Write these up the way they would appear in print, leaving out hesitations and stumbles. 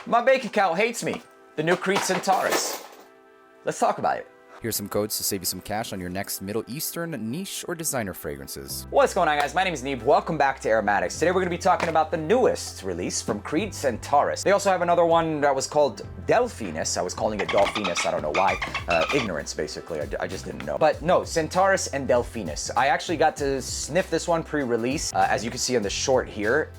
My bank account hates me. The new Creed Centaurus. Let's talk about it. Here's some codes to save you some cash on your next Middle Eastern, niche, or designer fragrances. What's going on, guys? My name is Neeb. Welcome back to AROMATIX. Today we're going to be talking about the newest release from Creed Centaurus. They also have another one that was called Delphinus. I was calling it Dolphinus. I don't know why. Ignorance, basically. I just didn't know. But no, Centaurus and Delphinus. I actually got to sniff this one pre-release. As you can see in the short here,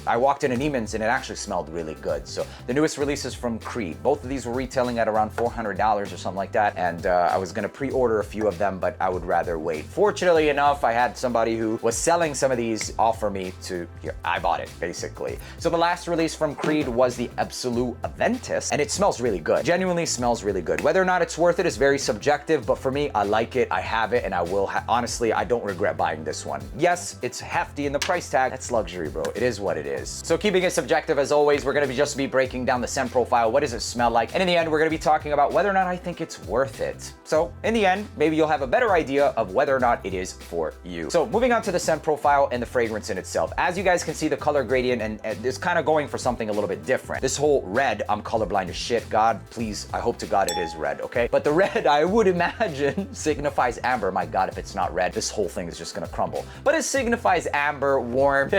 I walked in Neiman's and it actually smelled really good. So the newest releases from Creed. Both of these were retailing at around $400 or something like that. And I was gonna pre-order a few of them, but I would rather wait. Fortunately enough, I had somebody who was selling some of these offer me to, I bought it, basically. So the last release from Creed was the Absolute Aventus, and it smells really good. Genuinely smells really good. Whether or not it's worth it is very subjective, but for me, I like it, I have it, and I will, honestly, I don't regret buying this one. Yes, it's hefty in the price tag. That's luxury, bro. It is what it is. So keeping it subjective as always, we're gonna just be breaking down the scent profile. What does it smell like? And in the end, we're gonna be talking about whether or not I think it's worth it. So in the end, maybe you'll have a better idea of whether or not it is for you. So moving on to the scent profile and the fragrance in itself. As you guys can see, the color gradient and it's kind of going for something a little bit different. This whole red, I'm colorblind as shit. God, please, I hope to God it is red, okay? But the red, I would imagine, signifies amber. My God, if it's not red, this whole thing is just gonna crumble. But it signifies amber, warm,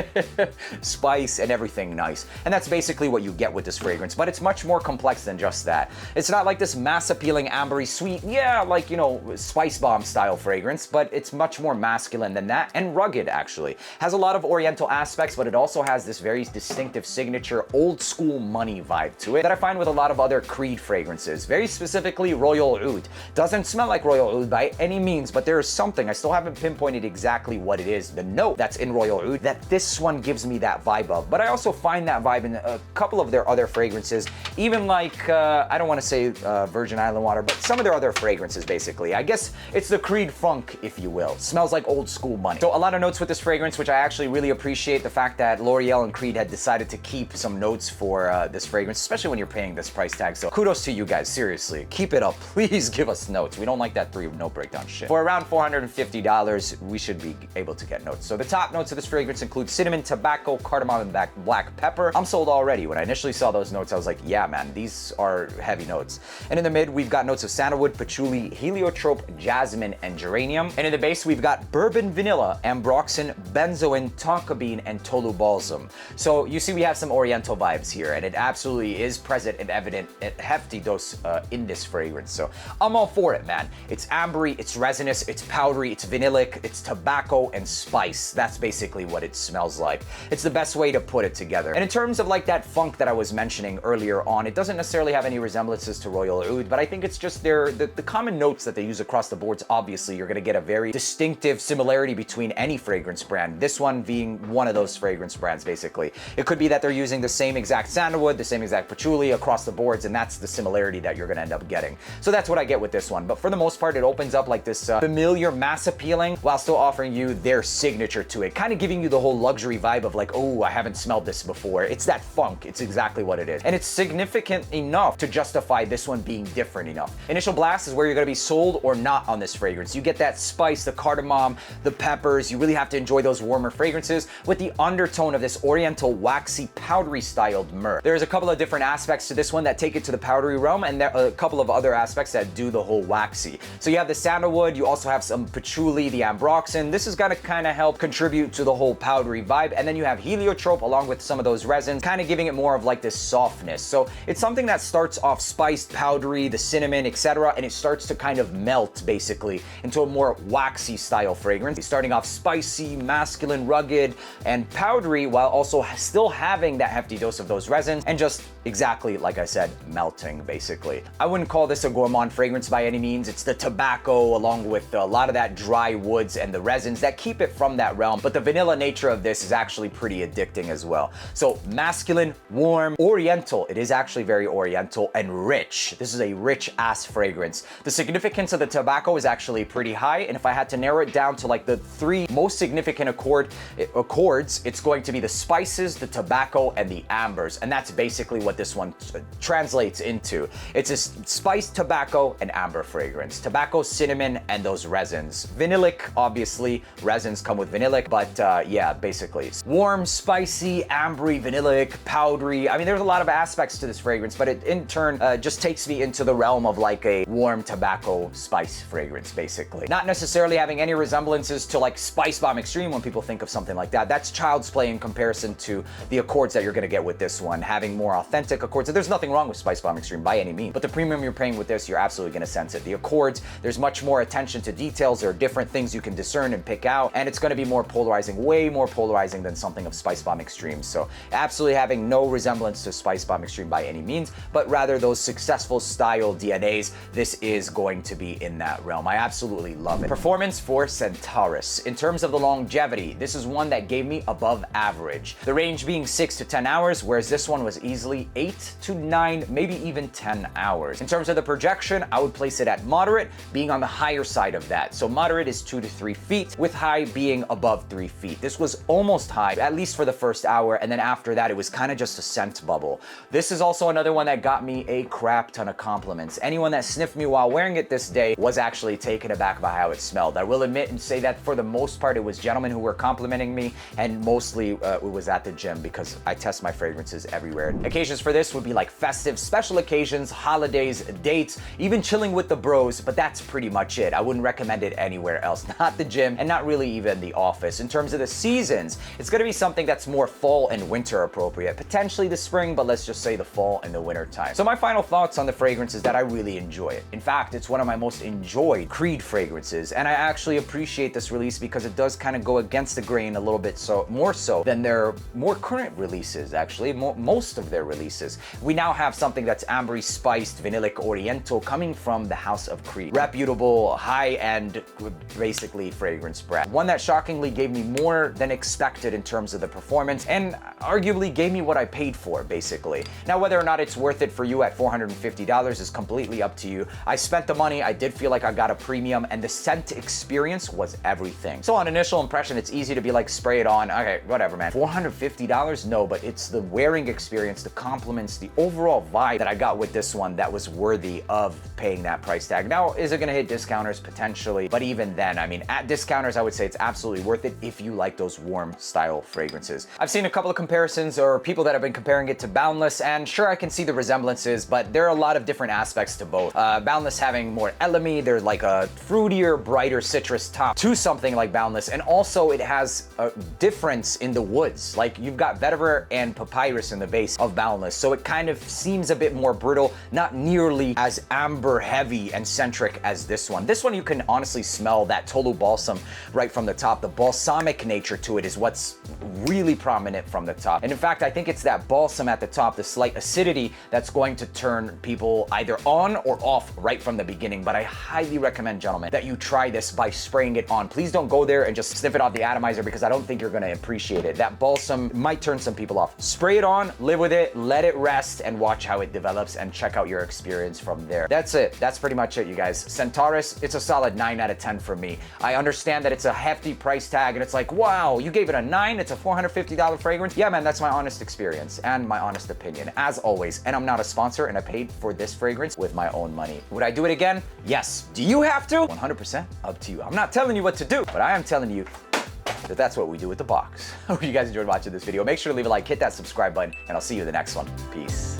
spice, and everything nice. And that's basically what you get with this fragrance, but it's much more complex than just that. It's not like this mass appealing, ambery, sweet, yeah, like, you know, spice bomb style fragrance, but it's much more masculine than that and rugged, actually. Has a lot of oriental aspects, but it also has this very distinctive signature old school money vibe to it that I find with a lot of other Creed fragrances. Very specifically, Royal Oud. Doesn't smell like Royal Oud by any means, but there is something, I still haven't pinpointed exactly what it is, the note that's in Royal Oud, that this one gives me that vibe of. But I also find that vibe in a couple of their other fragrances, even like, I don't want to say Virgin Island Water, but some of their other fragrances, basically. I guess it's the Creed funk, if you will. Smells like old school money. So a lot of notes with this fragrance, which I actually really appreciate the fact that L'Oreal and Creed had decided to keep some notes for this fragrance, especially when you're paying this price tag. So kudos to you guys, seriously. Keep it up. Please give us notes. We don't like that 3 note breakdown shit. For around $450, we should be able to get notes. So the top notes of this fragrance include cinnamon, tobacco, cardamom, and black pepper. I'm sold already. When I initially saw those notes, I was like, yeah, man, these are heavy notes. And in the mid, we've got notes of sandalwood, patchouli, heliotrope, jasmine, and geranium. And in the base, we've got bourbon vanilla, ambroxan, benzoin, tonka bean, and tolu balsam. So you see we have some oriental vibes here, and it absolutely is present and evident at hefty dose in this fragrance. So I'm all for it, man. It's ambery, it's resinous, it's powdery, it's vanillic, it's tobacco and spice. That's basically what it smells like. It's the best way to put it together. And in terms of like that funk that I was mentioning earlier on, it doesn't necessarily have any resemblances to Royal Oud, but I think it's just the common notes that they use across the boards. Obviously, you're gonna get a very distinctive similarity between any fragrance brand. This one being one of those fragrance brands, basically. It could be that they're using the same exact sandalwood, the same exact patchouli across the boards, and that's the similarity that you're gonna end up getting. So that's what I get with this one. But for the most part, it opens up like this familiar, mass appealing, while still offering you their signature to it, kind of giving you the whole luxury vibe of like, oh, I haven't smelled this before. It's that funk. It's exactly what it is. And it's significant enough to justify this one being different enough. Initial blast is where you're gonna be sold or not on this fragrance. You get that spice, the cardamom, the peppers. You really have to enjoy those warmer fragrances with the undertone of this oriental, waxy, powdery styled myrrh. There's a couple of different aspects to this one that take it to the powdery realm, and there are a couple of other aspects that do the whole waxy. So you have the sandalwood, you also have some patchouli, the ambroxan. This is gonna kind of help contribute to the whole powdery vibe. And then you have heliotrope along with some of those resins, kind of giving it more of like this softness. So it's something that starts off spiced, powdery, the cinnamon, etc., and it starts to kind of melt basically into a more waxy style fragrance, starting off spicy, masculine, rugged, and powdery, while also still having that hefty dose of those resins and just exactly like I said, melting basically. I wouldn't call this a gourmand fragrance by any means. It's the tobacco along with a lot of that dry woods and the resins that keep it from that realm, but the vanilla nature of this is actually pretty addicting as well. So masculine, warm, oriental. It is actually very oriental and rich. This is a rich ass fragrance. fragrance. The significance of the tobacco is actually pretty high, and if I had to narrow it down to like the 3 most significant accords, it's going to be the spices, the tobacco, and the ambers, and that's basically what this one translates into. It's a spiced tobacco and amber fragrance. Tobacco, cinnamon, and those resins. Vanillic, obviously, resins come with vanillic, but yeah, basically. Warm, spicy, ambery, vanillic, powdery. I mean, there's a lot of aspects to this fragrance, but it in turn just takes me into the realm of like a warm tobacco spice fragrance, basically. Not necessarily having any resemblances to like Spice Bomb Extreme when people think of something like that. That's child's play in comparison to the accords that you're gonna get with this one, having more authentic accords. There's nothing wrong with Spice Bomb Extreme by any means, but the premium you're paying with this, you're absolutely gonna sense it. The accords, there's much more attention to details. There are different things you can discern and pick out, and it's gonna be more polarizing, way more polarizing than something of Spice Bomb Extreme. So absolutely having no resemblance to Spice Bomb Extreme by any means, but rather those successful style DNAs, this is going to be in that realm. I absolutely love it. Performance for Centaurus. In terms of the longevity, this is one that gave me above average. The range being 6 to 10 hours, whereas this one was easily 8 to 9, maybe even 10 hours. In terms of the projection, I would place it at moderate, being on the higher side of that. So moderate is 2 to 3 feet, with high being above 3 feet. This was almost high, at least for the first hour, and then after that, it was kind of just a scent bubble. This is also another one that got me a crap ton of compliments. Anyone that sniffed me while wearing it this day was actually taken aback by how it smelled. I will admit and say that for the most part, it was gentlemen who were complimenting me, and mostly it was at the gym because I test my fragrances everywhere. Occasions for this would be like festive, special occasions, holidays, dates, even chilling with the bros, but that's pretty much it. I wouldn't recommend it anywhere else, not the gym, and not really even the office. In terms of the seasons, it's gonna be something that's more fall and winter appropriate, potentially the spring, but let's just say the fall and the winter time. So my final thoughts on the fragrance is that I really enjoy it. In fact, it's one of my most enjoyed Creed fragrances, and I actually appreciate this release because it does kind of go against the grain a little bit, so more so than their more current releases, actually, most of their releases. We now have something that's ambery, spiced, vanillic, oriental, coming from the house of Creed. Reputable, high-end, basically fragrance brand. One that shockingly gave me more than expected in terms of the performance, and arguably gave me what I paid for, basically. Now, whether or not it's worth it for you at $450 is completely up to you. I spent the money, I did feel like I got a premium, and the scent experience was everything. So on initial impression, it's easy to be like, spray it on, okay, whatever, man. $450? No, but it's the wearing experience, the compliments, the overall vibe that I got with this one that was worthy of paying that price tag. Now, is it gonna hit discounters? Potentially, but even then, I mean, at discounters, I would say it's absolutely worth it if you like those warm style fragrances. I've seen a couple of comparisons or people that have been comparing it to Boundless, and sure, I can see the resemblances, but there are a lot of different aspects to both. Boundless having more elemi, there's like a fruitier, brighter citrus top to something like Boundless, and also it has a difference in the woods. Like, you've got vetiver and papyrus in the base of Boundless, so it kind of seems a bit more brittle, not nearly as amber heavy and centric as this one. This one, you can honestly smell that Tolu balsam right from the top. The balsamic nature to it is what's really prominent from the top. And in fact, I think it's that balsam at the top, the slight acidity, that's going to turn people either on or off right from the beginning. But I highly recommend, gentlemen, that you try this by spraying it on. Please don't go there and just sniff it off the atomizer, because I don't think you're gonna appreciate it. That balsam might turn some people off. Spray it on, live with it, let it rest, and watch how it develops, and check out your experience from there. That's it. That's pretty much it, you guys. Centaurus, it's a solid 9 out of 10 for me. I understand that it's a hefty price tag, and it's like, wow, you gave it a 9? It's a $450 fragrance? Yeah, man, that's my honest experience and my honest opinion, as always. And I'm not a sponsor, and I paid for this fragrance with my own money. Would I do it again? Yes. Do you have to? 100% up to you. I'm not telling you what to do, but I am telling you that that's what we do with the box. Hope you guys enjoyed watching this video. Make sure to leave a like, hit that subscribe button, and I'll see you in the next one. Peace.